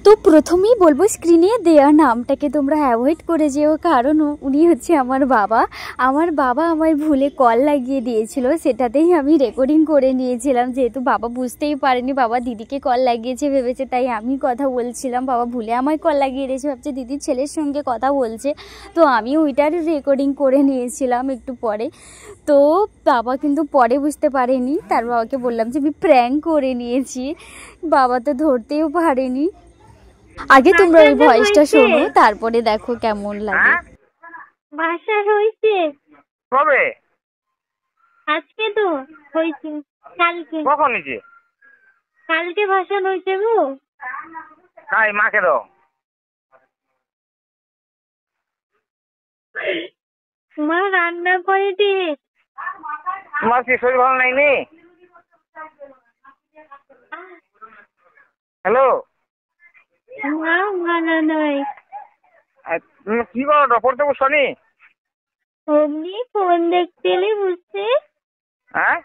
তো প্রথমেই বলবো স্ক্রিনে দেওয়া নামটাকে তোমরা অ্যাভয়েড করে যেও, কারণ উনি হচ্ছে আমার বাবা। আমার বাবা আমায় ভুলে কল লাগিয়ে দিয়েছিল, সেটাতেই আমি রেকর্ডিং করে নিয়েছিলাম। যেহেতু বাবা বুঝতেই পারেনি, বাবা দিদিকে কল লাগিয়েছে ভেবেছে, তাই আমি কথা বলছিলাম। বাবা ভুলে আমায় কল লাগিয়ে দিয়েছে, ভাবছে দিদির ছেলের সঙ্গে কথা বলছে। তো আমি ওইটার রেকর্ডিং করে নিয়েছিলাম একটু পরে। তো বাবা কিন্তু পরে বুঝতে পারেনি, তার বাবাকে বললাম যে আমি প্র্যাঙ্ক করে নিয়েছি। বাবা তো ধরতেও পারেনি। আগে তোমরা ওই ভয়েসটা শোনো, তারপরে দেখো কেমন লাগে। ভাষা হইছে কবে? আজকে তো হইছে, কালকে। কখন হয়েছে? কালকে ভাষা হইছে গো। তাই মাকে দাও। মা রান্না করে দিয়ে। তোমার কি শরীর ভালো নাই নি? হ্যালো, মা ভালো নয়। তুমি কি করো? পড়তে বসো নি? অমনি ফোন দেখতেলে বুঝছে। হ্যাঁ,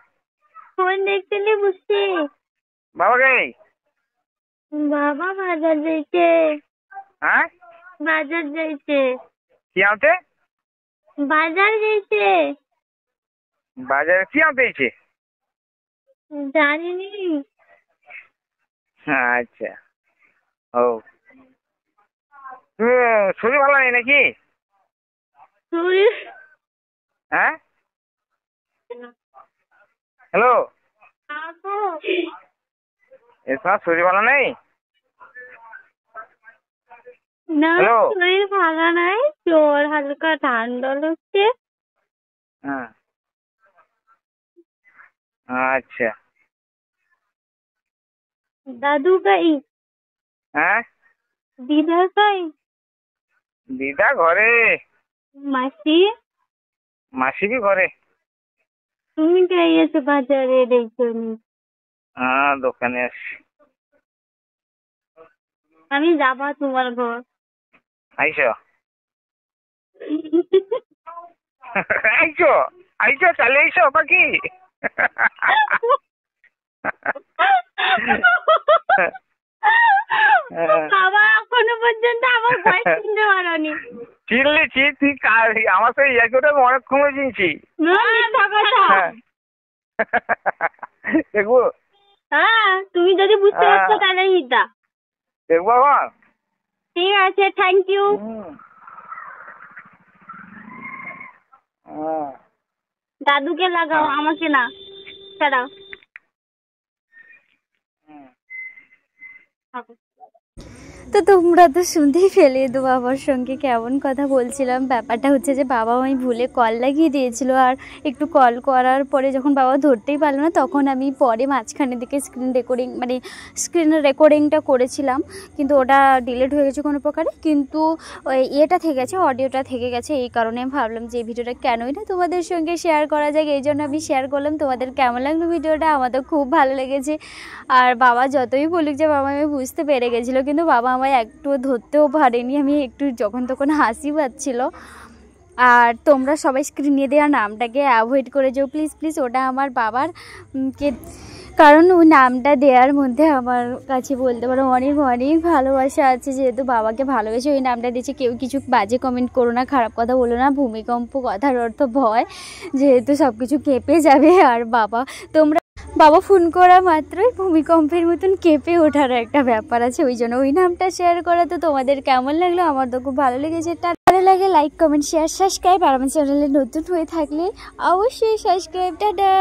ফোন দেখতেলে বুঝছে। বাবা কে? বাবা বাজার যাইছে। হ্যাঁ, বাজার যাইছে। কি আনতে? বাজার যাইছে। বাজারে কি আনতে হয়েছে? জানিনি। আচ্ছা, ও তুমি শরীর ভালো নেই নাকি? শরীর হ্যাঁ, হ্যালো, তোমার শরীর ভালো নেই? না, হ্যালো, শরীর ভালো নাই, জ্বর, হালকা ঠান্ডা লাগছে। হ্যাঁ, আচ্ছা। দাদু কাই? হ্যাঁ, দিদা কাই? দিদা ঘরে। মাসি? মাসি কি ঘরে? তুমি কাই আছো বাজারে দেখছনি? হ্যাঁ, দোকানে আসি। আমি যাবা তোমার ঘর। আইসো আইসো আইসো, চলে আইসো পাখি। বাবা এখনো পর্যন্ত আমার ভয় চিনতে পারোনি। চিনলিছি তুই, আমার সাথে ইয়াকে অনেক কমে চিনছি। দেখবো? হ্যাঁ, তুমি যদি বুঝতে পারছো তাহলে ইটা দেখবো আমার। ঠিক আছে, থ্যাংক ইউ। দাদুকে লাগাও, আমাকে না। ছাড়াও। তো তোমরা তো শুনতেই পেলে তো বাবার সঙ্গে কেমন কথা বলছিলাম। ব্যাপারটা হচ্ছে যে বাবা আমি ভুলে কল লাগিয়ে দিয়েছিল, আর একটু কল করার পরে যখন বাবা ধরতেই পারলো না, তখন আমি পরে মাঝখানের দিকে স্ক্রিনের রেকর্ডিংটা করেছিলাম, কিন্তু ওটা ডিলিট হয়ে গেছে কোনো প্রকারে। কিন্তু ওই ইয়েটা থেকে গেছে, অডিওটা থেকে গেছে। এই কারণে ভাবলাম যে এই ভিডিওটা কেনই না তোমাদের সঙ্গে শেয়ার করা যায়, এই জন্য আমি শেয়ার করলাম। তোমাদের কেমন লাগলো ভিডিওটা? আমাদের খুব ভালো লেগেছে। আর বাবা যতই বলুক যে বাবা আমি বুঝতে পেরে গেছিলো, কিন্তু বাবা আমায় একটু ধরতেও পারেনি। আমি একটু যখন তখন হাসি পাচ্ছিল। আর তোমরা সবাই স্ক্রিনে দেওয়া নামটাকে অ্যাভয়েড করে যাও প্লিজ প্লিজ। ওটা আমার বাবার কারণ ওই নামটা দেওয়ার মধ্যে আমার কাছে বলতে পারো অনেক অনেক ভালোবাসা আছে। যেহেতু বাবাকে ভালোবেসে ওই নামটা দিয়েছে। কেউ কিছু বাজে কমেন্ট করো না, খারাপ কথা বলো না। ভূমিকম্প কথার অর্থ ভয়, যেহেতু সব কিছু কেঁপে যাবে। আর বাবা ফোন করা মাত্রই ভূমিকম্পের মতন কেঁপে ওঠার একটা ব্যাপার আছে, ওই জন্য ওই নামটা শেয়ার করা। তো তোমাদের কেমন লাগলো? আমার তো খুব ভালো লেগেছে। ভালো লাগে লাইক কমেন্ট শেয়ার সাবস্ক্রাইব, আর আমার চ্যানেলে নতুন হয়ে থাকলে অবশ্যই সাবস্ক্রাইব। টাটা।